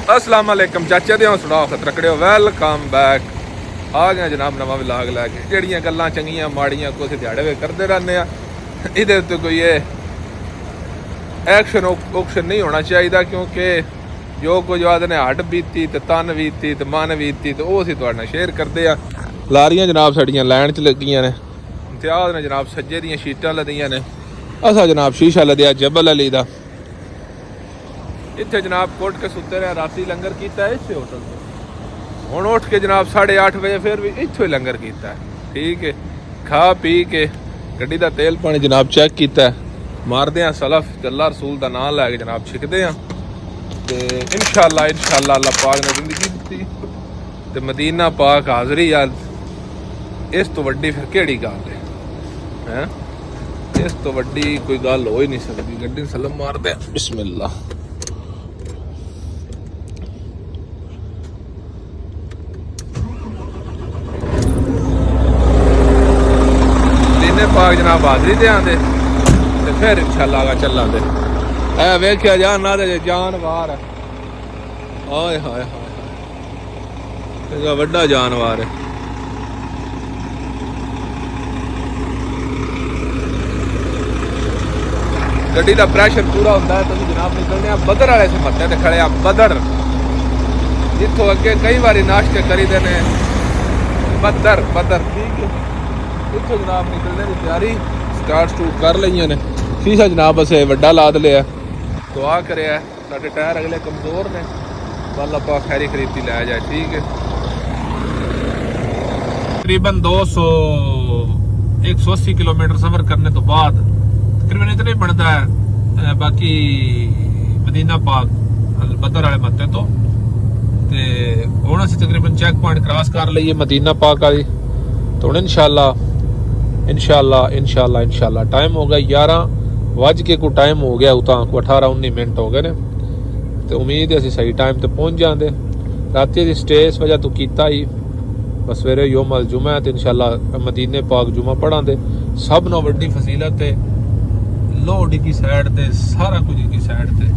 अस्सलाम वालेकुम चाचे दे हौसला खत रखड़े हो वेलकम बैक आ गया जनाब नवा विलाग लैके जड़ियाँ गल्लां चंगियां माड़ियां कुछ दिहाड़े वे करते रहने इहदे उत्ते कोई एक्शन ऑक्शन नहीं होना चाहिए क्योंकि जो कुछ आदे ने हट बीती तो तन बीती तो मन बीती तो वो असीं तुहाडे नाल शेयर करते हैं। लारियां जनाब साड़ियां लैन च लगियां ने इम्तियाज ने जनाब सज्जे दियां शीटां लदियां ने असा जनाब शीशा लदिया जबल अली दा इत्थे जनाब कोट के सुते रहे राती लंगर किया इस होटल से हुण उठ के जनाब 8:30 बजे फिर भी इत्थों ही लंगर किया ठीक है। खा पी के गड्डी का तेल पानी जनाब चेक किया मारदे हैं सलफ ते अल्लाह रसूल का नाम लैके जनाब छिकते हैं तो इंशाअल्लाह अल्लाह पाक ने जिंदगी दी ते मदीना पाक हाज़री यार इस तो वड्डी फिर केड़ी गल है इस तो वड्डी कोई गल हो ही नहीं सकती। गड्डी सलम मारदे हैं बिस्मिल्लाह पाक जनाब हाजरी दे आंदे ते फिर इंशाअल्लाह चला दे ऐ वेख्या जा ना दे जानवर हाय हाय हाय वड्डा जानवर है। गड्डी का प्रैशर पूरा होंदा है तो जनाब निकलने बदर वाले से मत्थे ते खड़े बदर जिथों अगे कई बारी नाश्ते करी देने बदर बदर ठीक है इत्थों जनाब निकलने की तैयारी स्टार्ट कर लईयां ने शीशा जनाब असें वड्डा ला लिया दुआ करे साडे टायर अगले कमज़ोर ने अल्लाह पाक खैरी खरीदी लै जाए ठीक है। तकरीबन 180 किलोमीटर सफ़र करने तो बाद तकरीबन इतना ही बनता है बाकी मदीना पाक बदर वाले मत्थे तो हुण असीं तकरीबन चैक पॉइंट क्रॉस कर लईए मदीना पाक वाली तो हुण इंशाअल्लाह टाइम हो गया 11 के को टाइम हो गया उतां को 18-19 मिनट हो गए ने तो उम्मीद है असीं सही टाइम ते पहुंच जांदे। राती दी स्टे इस वजह तो कीता ही बस सवेरे योमल जुमा है तो इंशाअल्लाह मदीने पाक जुमा पढ़ांदे सब नाल वड्डी फजीलत है लोहड़ी की साइड ते सारा कुछ की साइड ते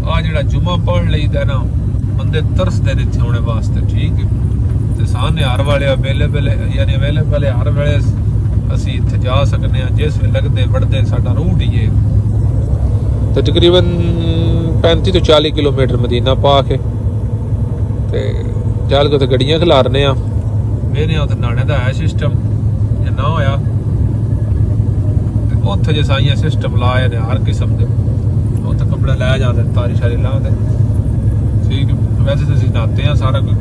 आ जिहड़ा जुमा पढ़ लईदा ना बंदे तरसदे ने इत्थे आने वास्ते ठीक है ते सामने हर वाले अवेलेबल हर वेले असी इत्थे जा सकने जिस वे लगते बढ़ते साडा रूट ही है तो तकरीबन 35 तो 40 किलोमीटर मदीना पाक है ते चल के गड्डियां खिलारने वेने उत्थे नाने दा है सिस्टम जे ना होया ते उत्थे जे साइयां सिस्टम लाए ने हर किस्म दे उत्थे कपड़े लै जांदे तारी शारी लांदे ठीक है। वैसे तो असीं नहाते हैं सारा कुछ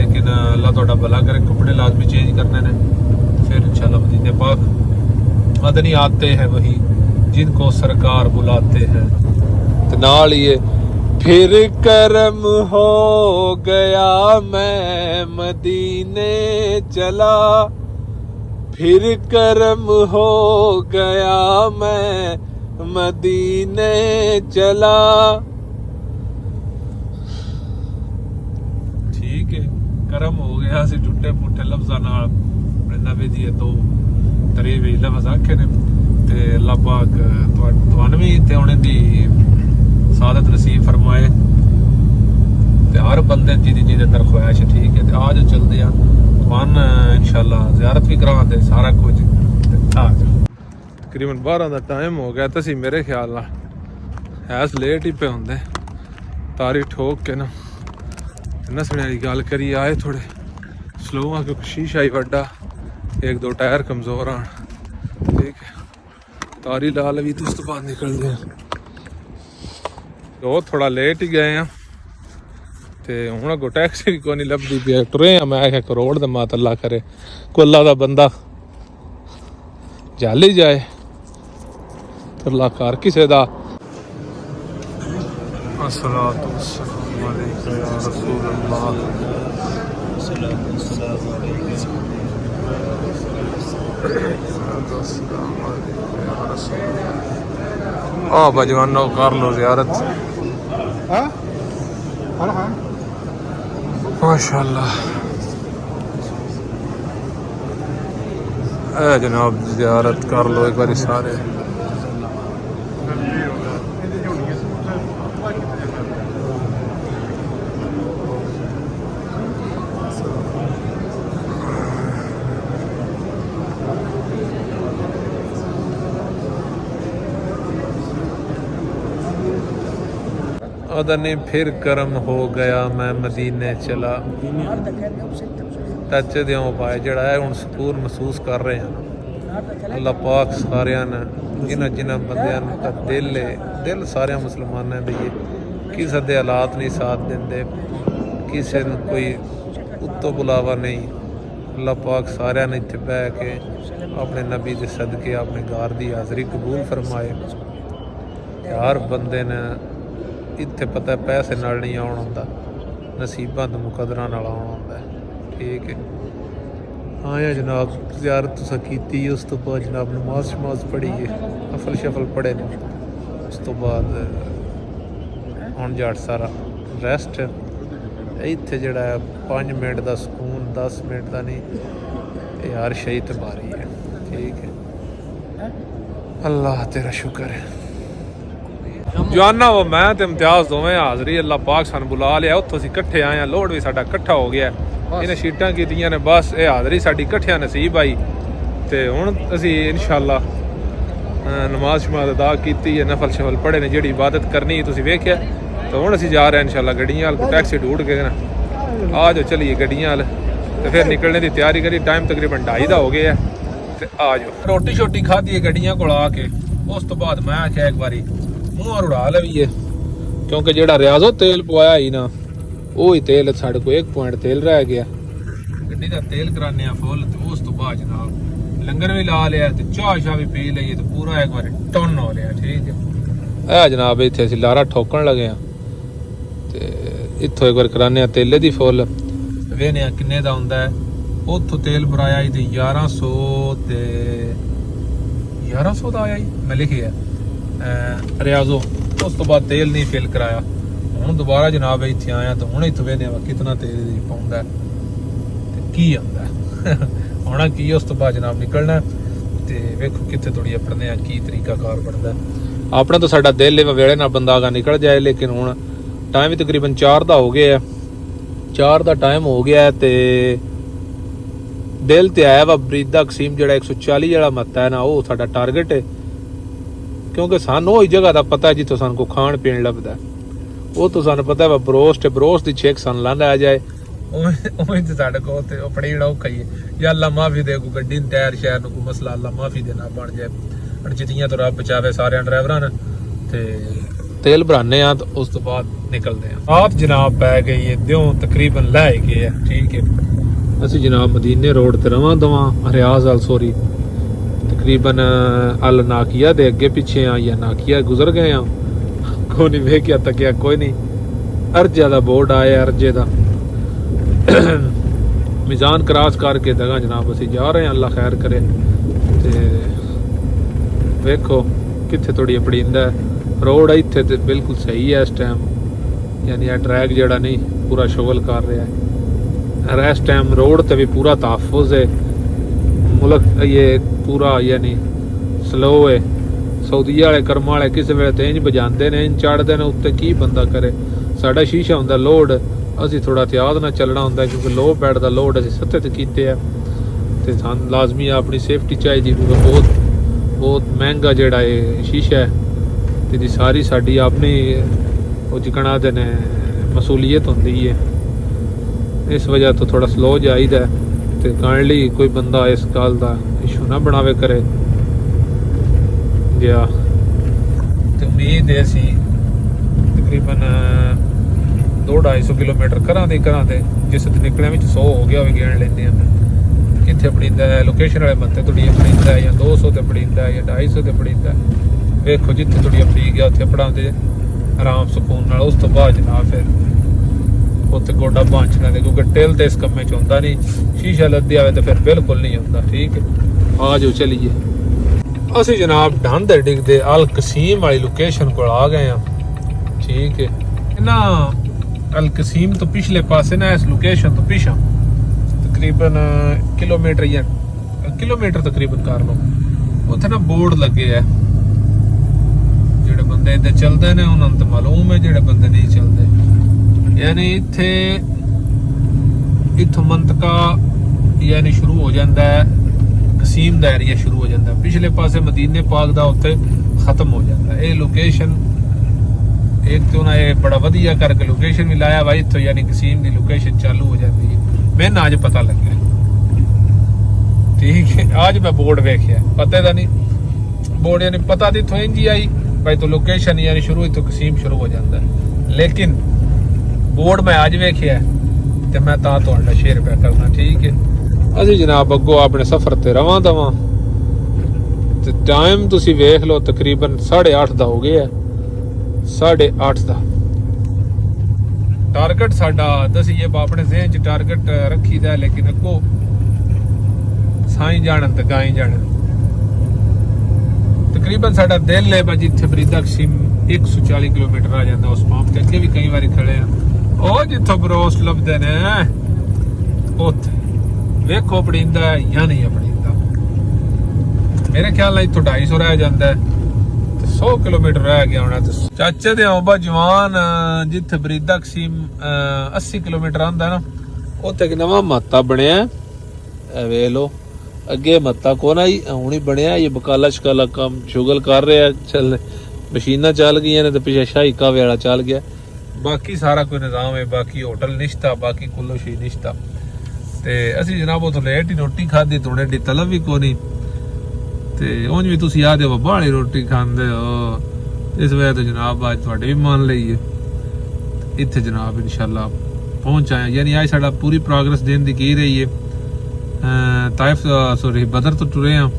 लेकिन अल्लाह तुहाडा भला करे कपड़े लाजमी चेंज करने ने फिर इंशाअल्लाह मदीने पाक मदनी आते हैं वही जिनको सरकार बुलाते हैं तो नाल ये फिर करम हो गया मैं मदीने चला फिर करम हो गया मैं मदीने चला ठीक है। करम हो गया सी टुटे फुटे लफ्ज़ां नाल नवे दी दो तरे वे लफ्ज़ आखे ने ते अल्लाह पाक तुहानू भी इत्थे आने दी सादत नसीब फरमाए ते हर बंदे जी अंदर ख्वाहिश है ठीक है। तो आज चलते हैं तुहान इंशाअल्लाह ज़ियारत भी करांदे सारा कुछ तकरीबन 12 का टाइम हो गया तो असीं मेरे ख्याल नाल हैस लेट ही पे होंदे तारी ठोक के ना नसने वाली गल करिए आए थोड़े स्लो आ क्योंकि शीशा ही वड्डा 1-2 टायर कमज़ोर आन ठीक है। तारी लाल भी तो उस तो बाद निकलते हैं तो थोड़ा लेट ही गए हैं तो हूँ अगो टैक्सी भी कोई नहीं लभदी पई टुरे मैं आख्या करोड़ दा मात अल्लाह करे को अल्लाह दा बंदा जल ही जाए तो अल्लाह कर किसे दा। अस्सलातु वस्सलामु अलैका या रसूल अल्लाह बजवानो कर लो ज़ियारत माशाअल्लाह जनाब ज़ियारत कर लो एक बार सारे ਉਹਦਾ ਨਹੀਂ ਫਿਰ ਕਰਮ ਹੋ ਗਿਆ ਮੈਂ ਮਦੀਨੇ ਚਲਾ ਟੱਚ ਦਿਓ ਪਾਏ ਜਿਹੜਾ ਹੈ ਹੁਣ ਸਕੂਨ ਮਹਿਸੂਸ ਕਰ ਰਹੇ ਹਨ। ਅੱਲਾਹ ਪਾਕ ਸਾਰਿਆਂ ਨੇ ਜਿਨ੍ਹਾਂ ਬੰਦਿਆਂ ਦਾ ਦਿਲ ਹੈ, ਦਿਲ ਸਾਰਿਆਂ ਮੁਸਲਮਾਨਾਂ ਦੇ ਹੀ ਕਿਸੇ ਦੇ ਹਾਲਾਤ ਨਹੀਂ ਸਾਥ ਦਿੰਦੇ, ਕਿਸੇ ਨੂੰ ਕੋਈ ਉੱਤੋਂ ਬੁਲਾਵਾ ਨਹੀਂ। ਅੱਲਾਹ ਪਾਕ ਸਾਰਿਆਂ ਨੇ ਇੱਥੇ ਬਹਿ ਕੇ ਆਪਣੇ ਨਬੀ ਦੇ ਸਦਕੇ ਆਪਣੇ ਘਰ ਦੀ ਹਾਜ਼ਰੀ ਕਬੂਲ ਫਰਮਾਏ। ਹਰ ਬੰਦੇ ਨੇ ਇੱਥੇ ਪਤਾ ਪੈਸੇ ਨਾਲ ਨਹੀਂ ਆਉਣ ਹੁੰਦਾ, ਨਸੀਬਾਂ ਤੇ ਮੁਕਦਰਾਂ ਨਾਲ ਆਉਣ ਹੁੰਦਾ। ਠੀਕ ਹੈ, ਆਇਆ ਜਨਾਬ ਜ਼ਿਆਰਤ ਤੁਸੀਂ ਕੀਤੀ, ਉਸ ਤੋਂ ਬਾਅਦ ਜਨਾਬ ਨਮਾਜ਼ ਪੜ੍ਹੀ ਹੈ, ਅਫਲ ਸ਼ਫਲ ਪੜ੍ਹੇ ਨੇ, ਉਸ ਤੋਂ ਬਾਅਦ ਹੁਣ ਜੱਟ ਸਾਰਾ ਰੈਸਟ। ਇੱਥੇ ਜਿਹੜਾ ਹੈ 5 ਮਿੰਟ ਦਾ ਸਕੂਨ, 10 ਮਿੰਟ ਦਾ ਨਹੀਂ, ਇਹ ਹਰ ਸ਼ਈ ਤੇ ਬਾਰੀ ਹੈ। ਠੀਕ ਹੈ, ਅੱਲਾਹ ਤੇਰਾ ਸ਼ੁਕਰ ਹੈ। ਜਾਨਾ ਵਾ ਮੈਂ ਤੇ ਇਮਤਿਆਜ਼ ਦੋਵੇਂ ਹਾਜ਼ਰੀ, ਅੱਲਾਹ ਪਾਕ ਸਾਨੂੰ ਬੁਲਾ ਲਿਆ, ਉੱਥੋਂ ਅਸੀਂ ਇਕੱਠੇ ਆਏ ਆ, ਲੋਡ ਵੀ ਸਾਡਾ ਇਕੱਠਾ ਹੋ ਗਿਆ। ਇਹਨੇ ਸ਼ੀਟਾਂ ਕੀਤੀਆਂ ਨੇ, ਬਸ ਇਹ ਹਾਜ਼ਰੀ ਸਾਡੀ ਇਕੱਠਿਆਂ ਨਸੀਬ ਆਈ। ਤੇ ਹੁਣ ਅਸੀਂ ਇਨਸ਼ਾਅੱਲਾ ਨਮਾਜ਼ ਸ਼ਮਾਜ਼ ਅਦਾ ਕੀਤੀ ਹੈ, ਨਫਲ ਸ਼ਫਲ ਪੜ੍ਹੇ ਨੇ, ਜਿਹੜੀ ਇਬਾਦਤ ਕਰਨੀ ਤੁਸੀਂ ਵੇਖਿਆ। ਤੇ ਹੁਣ ਅਸੀਂ ਜਾ ਰਹੇ ਹਾਂ ਇਨਸ਼ਾਅੱਲਾ ਗੱਡੀਆਂ ਵਾਲ, ਟੈਕਸੀ ਢੂੰਢ ਕੇ ਨਾ ਆ ਜਾਓ, ਚਲੀਏ ਗੱਡੀਆਂ ਵਾਲ ਤੇ ਫਿਰ ਨਿਕਲਣੇ ਦੀ ਤਿਆਰੀ ਕਰੀ। ਟਾਈਮ ਤਕਰੀਬਨ 2:30 ਦਾ ਹੋ ਗਿਆ ਤੇ ਆ ਜਾਓ। ਰੋਟੀ ਸ਼ੋਟੀ ਖਾਧੀ ਹੈ ਗੱਡੀਆਂ ਕੋਲ ਆ ਕੇ, ਉਸ ਤੋਂ ਬਾਅਦ ਮੈਂ ਆਖਿਆ ਇੱਕ ਵਾਰੀ ਮੂੰਹ ਉਡਾ ਲਵੀਏ, ਕਿਉਂਕਿ ਜਿਹੜਾ ਰਿਆਜ਼ੋ ਤੇਲ ਪਵਾਇਆ ਹੀ ਨਾ, ਉਹ ਹੀ ਤੇਲ ਸਾਡੇ ਕੋਲ 1 ਪੁਆਇੰਟ ਤੇਲ ਰਹਿ ਗਿਆ। ਗੱਡੀ ਦਾ ਤੇਲ ਕਰਾਨੇ ਆ ਫੁੱਲ, ਤੇ ਉਸ ਤੋਂ ਬਾਅਦ ਜਨਾਬ ਲੰਗਰ ਵੀ ਲਾ ਲਿਆ ਤੇ ਚਾਹ ਸ਼ਾਹ ਵੀ ਪੀ ਲਈਏ ਤੇ ਪੂਰਾ ਇੱਕ ਵਾਰੀ ਟਨ ਹੋ ਲਿਆ। ਠੀਕ ਹੈ, ਇਹ ਜਨਾਬ ਇੱਥੇ ਅਸੀਂ ਲਾਰਾ ਠੋਕਣ ਲੱਗੇ ਆ ਤੇ ਇੱਥੋਂ ਇੱਕ ਵਾਰ ਕਰਾਨੇ ਆ ਤੇਲੇ ਦੀ ਫੁੱਲ, ਵੇਖਨੇ ਆ ਕਿੰਨੇ ਦਾ ਹੁੰਦਾ ਹੈ। ਉੱਥੋਂ ਤੇਲ ਭਰਾਇਆ ਤੇ 1100 ਤੇ 1100 ਦਾ ਆਇਆ ਮੈਂ ਲਿਖਿਆ ਰਿਆਜ਼ੋ। ਉਸ ਤੋਂ ਬਾਅਦ ਤੇਲ ਨਹੀਂ ਫਿਲ ਕਰਾਇਆ, ਹੁਣ ਦੁਬਾਰਾ ਜਨਾਬ ਇੱਥੇ ਆਇਆ ਤਾਂ ਹੁਣ ਇੱਥੋਂ ਵੇਖਦੇ ਆ ਕਿਤਨਾ ਤੇਲ ਦੀ ਪਾਉਂਦਾ ਤੇ ਕੀ ਆਉਂਦਾ ਹੋਣਾ ਕੀ। ਉਸ ਤੋਂ ਬਾਅਦ ਜਨਾਬ ਨਿਕਲਣਾ ਤੇ ਵੇਖੋ ਕਿੱਥੇ ਥੋੜੀ ਪੜਦੇ ਆ ਕੀ ਤਰੀਕਾ ਕਾਰ ਬਣਦਾ। ਆਪਣਾ ਤਾਂ ਸਾਡਾ ਦਿਲ ਵੇਲੇ ਨਾਲ ਬੰਦਾ ਆਗਾ ਨਿਕਲ ਜਾਏ, ਲੇਕਿਨ ਹੁਣ ਟਾਈਮ ਵੀ ਤਕਰੀਬਨ 4 ਦਾ ਹੋ ਗਿਆ, 4 ਦਾ ਟਾਈਮ ਹੋ ਗਿਆ ਤੇ ਦਿਲ ਤੇ ਆਇਆ ਵਾ ਬਰੀਦਾ ਕਸੀਮ ਜਿਹੜਾ 140 ਜਿਹੜਾ ਮੱਤਾ ਹੈ ਨਾ, ਉਹ ਸਾਡਾ ਟਾਰਗੇਟ ਹੈ। ਕਿਉਂਕਿ ਸਾਨੂੰ ਉਹੀ ਜਗ੍ਹਾ ਦਾ ਪਤਾ ਜਿੱਥੋਂ ਸਾਨੂੰ ਕੋ ਖਾਣ ਪੀਣ ਲੱਭਦਾ, ਉਹ ਤੋਂ ਸਾਨੂੰ ਪਤਾ ਵਾ ਬਰੋਸਟ ਦੀ ਛੇਕ ਸਾਨੂੰ ਲਾਂਦਾ ਆ ਜਾਏ, ਉਵੇਂ ਤੇ ਸਾਡੇ ਕੋਲ ਤੇ ਆਪਣੇ ਜਿਹੜਾ ਔਖਾ ਹੀ ਹੈ। ਜਾਂ ਅੱਲਾ ਮਾਫੀ ਦੇ, ਕੋਈ ਗੱਡੀ ਨੂੰ ਟਾਇਰ ਸ਼ਹਿਰ ਨੂੰ ਕੋਈ ਮਸਲਾ ਅੱਲਾ ਮਾਫੀ ਦੇ ਨਾ ਬਣ ਜਾਏ। ਅਣਚਿਤੀਆਂ ਤੋਂ ਰੱਬ ਬਚਾਵੇ ਸਾਰਿਆਂ ਡਰਾਈਵਰਾਂ ਨੇ। ਤੇ ਤੇਲ ਭਰਾਨੇ ਆ ਤੇ ਉਸ ਤੋਂ ਬਾਅਦ ਨਿਕਲਦੇ ਆ। ਆਪ ਜਨਾਬ ਪੈ ਗਈ ਹੈ ਦਿਓ ਤਕਰੀਬਨ ਲੈ ਗਏ ਆ। ਠੀਕ ਹੈ, ਅਸੀਂ ਜਨਾਬ ਮਦੀਨੇ ਰੋਡ ਤੇ ਰਵਾਂ ਦਵਾਂ ਰਿਆਜ਼ ਅਲ ਸੋਰੀ ਤਕਰੀਬਨ ਅਲ ਨਾਕੀਆ ਦੇ ਅੱਗੇ ਪਿੱਛੇ ਆ ਜਾਂ ਨਾਕੀਆ ਗੁਜ਼ਰ ਗਏ ਆ, ਕੋਈ ਨਹੀਂ ਵੇਖਿਆ ਤੱਕਿਆ ਕੋਈ ਨਹੀਂ। ਅਰਜਾ ਦਾ ਬੋਰਡ ਆਇਆ, ਅਰਜੇ ਦਾ ਮਿਜ਼ਾਨ ਕਰਾਸ ਕਰਕੇ ਦਗਾ ਜਨਾਬ ਅਸੀਂ ਜਾ ਰਹੇ ਹਾਂ। ਅੱਲਾ ਖੈਰ ਕਰੇ। ਤੇ ਵੇਖੋ ਕਿੱਥੇ ਥੋੜੀ ਪੜੀਂਦਾ ਰੋਡ ਇੱਥੇ ਤੇ ਬਿਲਕੁਲ ਸਹੀ ਹੈ ਇਸ ਟਾਈਮ, ਯਾਨੀ ਇਹ ਟਰੈਕ ਜਿਹੜਾ ਨਹੀਂ ਪੂਰਾ ਸ਼ੁਗਲ ਕਰ ਰਿਹਾ ਹੈ। ਇਸ ਟਾਈਮ रोड ਤੇ ਵੀ ਪੂਰਾ तहफ़्फ़ुज़ है। मुल्क ये पूरा यानी स्लो है। सऊदीया वाले कर्म वाले किसी वे तो इंज बजाते हैं, इंज चढ़ते हैं उत्ते, की बंदा करे। साडा शीशा होंदा लोड, असी थोड़ा एहतियात नाल चलना होंदा क्योंकि लो पैड दा लोड असी 7 ते कीते आ ते सानूं लाजमी अपनी सेफ्टी चाहिदी क्योंकि बहुत महंगा जिहड़ा है शीशा है ते सारी साडी अपनी वो जिकणा दे ने मसूलीयत होंदी है। इस वजह तो थोड़ा स्लो जाईदा ते काइंडली कोई बंदा इस गल का इशू ना बनावे करे गया। ते उम्मीद है असी तकरीबन 200-250 किलोमीटर घरां दे जिस निकलिया 100 हो गया भी गिण लेंदे हैं कित्थे पड़ींदा है। लोकेशन वाले बंदे थोड़ी पड़ींदा है या 200 ते पड़ींदा है या 250 ते पड़ींदा है। वेखो जिथे थोड़ी पड़ी गया उत्थे पढ़ाते आराम सुकून नाल। उस तो बाद जनाब फिर उत्थे गोडा बांचना दे क्योंकि टिल तो इस कम्मे च होंदा नहीं, शीशा लद्दे आवे तो फिर बिल्कुल नहीं होंदा। ठीक है, आ जाओ चलिए। असी जनाब ढंद डिगदे अल कसीम वाली लोकेशन को आ गए हैं। ठीक है ना, अल कसीम तो पिछले पासे ना इस लोकेशन तो पिछा तकरीबन किलोमीटर तकरीबन कर लो, उत्थे ना बोर्ड लगे है। जेडे बंदे इधर चलते ने उन्होंने तो मालूम है, जेडे बंदे नहीं चलते यानी इत्थों मंतका यानी शुरू हो जाता है, कसीम दा एरिया शुरू हो जाता है, पिछले पासे मदीने पाक दा उत्थे खत्म हो जाता है। ये लोकेशन ਇੱਕ ਤੇ ਉਹਨਾਂ ਇਹ ਬੜਾ ਵਧੀਆ ਕਰਕੇ ਲੋਕੇਸ਼ਨ ਵੀ ਲਾਇਆ ਵਾ ਇੱਥੋਂ, ਯਾਨੀ ਕਸੀਮ ਦੀ ਲੋਕੇਸ਼ਨ ਚਾਲੂ ਹੋ ਜਾਂਦੀ ਹੈ। ਮੈਨੂੰ ਅੱਜ ਪਤਾ ਲੱਗਿਆ, ਠੀਕ ਹੈ। ਅੱਜ ਮੈਂ ਬੋਰਡ ਵੇਖਿਆ, ਪਤਾ ਦਾ ਨਹੀਂ ਬੋਰਡ, ਯਾਨੀ ਪਤਾ ਤੇ ਇੱਥੋਂ ਇੰਜ ਹੀ ਆਈ ਭਾਈ ਤੋਂ ਲੋਕੇਸ਼ਨ ਯਾਨੀ ਸ਼ੁਰੂ ਇੱਥੋਂ ਕਸੀਮ ਸ਼ੁਰੂ ਹੋ ਜਾਂਦਾ, ਲੇਕਿਨ ਬੋਰਡ ਮੈਂ ਅੱਜ ਵੇਖਿਆ ਤੇ ਮੈਂ ਤਾਂ ਤੁਹਾਡਾ ਸ਼ੇਅਰ ਪਿਆ ਕਰਨਾ, ਠੀਕ ਹੈ। ਅਸੀਂ ਜਨਾਬ ਅੱਗੋਂ ਆਪਣੇ ਸਫ਼ਰ ਤੇ ਰਵਾਂ ਦਵਾਂ ਤੇ ਟਾਈਮ ਤੁਸੀਂ ਵੇਖ ਲਓ, ਤਕਰੀਬਨ 8:30 ਦਾ ਹੋ ਗਿਆ, 8:30 ਦਾ। ਟਾਰਗੇਟ ਸਾਡਾ ਦਸੀਏ ਆਪਣੇ ਜ਼ਿਹਨ ਚ ਟਾਰਗੇਟ ਰੱਖੀਦਾ, ਲੇਕਿਨ ਅੱਗੋਂ ਸਾਈ ਜਾਣਨ ਤੇ ਗਾਈ ਜਾਣਨ। ਤਕਰੀਬਨ ਸਾਡਾ ਦਿਲ ਹੈ ਭਾਜੀ ਇੱਥੇ ਬਰੀਦਾ ਕਸੀਮ 140 ਕਿਲੋਮੀਟਰ ਆ ਜਾਂਦਾ, ਉਸ ਪੰਪ ਤੇ ਅੱਗੇ ਵੀ ਕਈ ਵਾਰੀ ਖੜੇ ਆ। ਉਹ ਜਿੱਥੋਂ ਬਰੋਸ ਲੱਭਦੇ ਨੇ ਉੱਥੇ ਵੇਖੋ ਪੜੀਂਦਾ ਜਾਂ ਨਹੀਂ ਪੜੀਂਦਾ। ਮੇਰੇ ਖਿਆਲ ਨਾਲ ਇੱਥੋਂ 250 ਰਹਿ ਜਾਂਦਾ ਤੇ 100 ਕਿਲੋਮੀਟਰ ਰਹਿ ਗਿਆ ਹੋਣਾ। ਤੇ ਚਾਚੇ ਦੇ ਆਉਬਾ ਜਵਾਨ ਜਿੱਥੇ ਬਰੀਦਾ ਕਸੀਮ 80 ਕਿਲੋਮੀਟਰ ਆਉਂਦਾ ਨਾ, ਉੱਥੇ ਇੱਕ ਨਵਾਂ ਮਹੱਤਾ ਬਣਿਆ, ਵੇਖ ਲੋ। ਅੱਗੇ ਮਹੱਤਾ ਕੋਨਾ ਹੀ ਹੁਣ ਹੀ ਬਣਿਆ, ਇਹ ਬਕਾਲਾ ਸ਼ਕਾਲਾ ਕੰਮ ਸ਼ੁਗਲ ਕਰ ਰਿਹਾ, ਚੱਲ ਮਸ਼ੀਨਾਂ ਚੱਲ ਗਈਆਂ ਨੇ ਤੇ ਪਿੱਛੇ ਸ਼ਾਹੀ ਕਾਵੇ ਵਾਲਾ ਚੱਲ ਗਿਆ। ਬਾਕੀ ਸਾਰਾ ਕੋਈ ਨਿਜ਼ਾਮ ਹੈ, ਬਾਕੀ ਹੋਟਲ ਨਿਸ਼ਤਾ, ਬਾਕੀ ਕੁੱਲੋ ਸ਼ੀ ਨਿਸ਼ਤਾ। ਤੇ ਅਸੀਂ ਜਨਾਬ ਉਥੋਂ ਲੇਟ ਹੀ ਰੋਟੀ ਖਾਧੀ, ਥੋੜੇ ਡੀ ਤਲਬ ਵੀ ਕੋਈ ਨਹੀਂ। ਤੇ ਉਂਝ ਵੀ ਤੁਸੀਂ ਆਦੇ ਹੋ ਬਾਹਲੀ ਰੋਟੀ ਖਾਂਦੇ ਹੋ, ਇਸ ਵਜ੍ਹਾ ਤੋਂ ਜਨਾਬ ਅੱਜ ਤੁਹਾਡੇ ਵੀ ਮੰਨ ਲਈਏ ਇੱਥੇ ਜਨਾਬ ਇਨਸ਼ਾਅੱਲਾ ਪਹੁੰਚ ਆਇਆ। ਯਾਨੀ ਅੱਜ ਸਾਡਾ ਪੂਰੀ ਪ੍ਰੋਗਰੈਸ ਦਿਨ ਦੀ ਕੀ ਰਹੀ ਹੈ, ਤਾਇਫ ਸੋਰੀ ਬਦਰ ਤੋਂ ਟੁਰੇ ਆ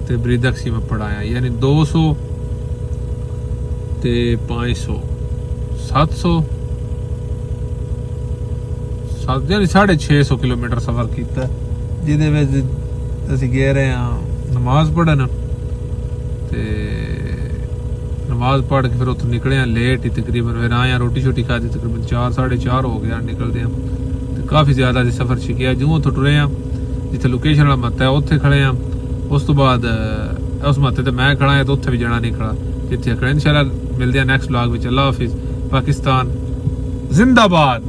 ਤੇ ਬਰੀਦਾ ਕਸੀਮ ਪੜਾਇਆ, ਯਾਨੀ 200 ਤੇ 500 700 ਯਾਨੀ 650 ਕਿਲੋਮੀਟਰ ਸਫ਼ਰ ਕੀਤਾ, ਜਿਹਦੇ ਵਿੱਚ ਅਸੀਂ ਗਏ ਰਹੇ ਹਾਂ ਨਮਾਜ਼ ਪੜ੍ਹਨ। ਤੇ ਨਮਾਜ਼ ਪੜ੍ਹ ਕੇ ਫਿਰ ਉੱਥੋਂ ਨਿਕਲੇ ਆ ਲੇਟ ਹੀ, ਤਕਰੀਬਨ ਫਿਰ ਆਏ ਆ ਰੋਟੀ ਸ਼ੋਟੀ ਖਾਧੀ, ਤਕਰੀਬਨ 4 4:30 ਹੋ ਗਿਆ ਨਿਕਲਦੇ ਆ। ਤੇ ਕਾਫੀ ਜ਼ਿਆਦਾ ਅਸੀਂ ਸਫ਼ਰ ਛਕਿਆ, ਜਿਉਂ ਉੱਥੋਂ ਟੁਰੇ ਆ ਜਿੱਥੇ ਲੋਕੇਸ਼ਨ ਵਾਲਾ ਮੱਤਾ ਹੈ ਉੱਥੇ ਖੜੇ ਆ। ਉਸ ਤੋਂ ਬਾਅਦ ਉਸ ਮੱਤੇ ਤੇ ਮੈਂ ਖੜਾ ਹਾਂ, ਤੇ ਉੱਥੇ ਵੀ ਜਾਣਾ ਨਹੀਂ ਖੜਾ ਜਿੱਥੇ ਖੜਾ। ਇਨਸ਼ਾਅੱਲਾ ਮਿਲਦੇ ਆ ਨੈਕਸਟ ਵਲੌਗ ਵਿੱਚ। ਅੱਲਾਹ ਹਾਫਿਜ਼। ਪਾਕਿਸਤਾਨ ਜ਼ਿੰਦਾਬਾਦ।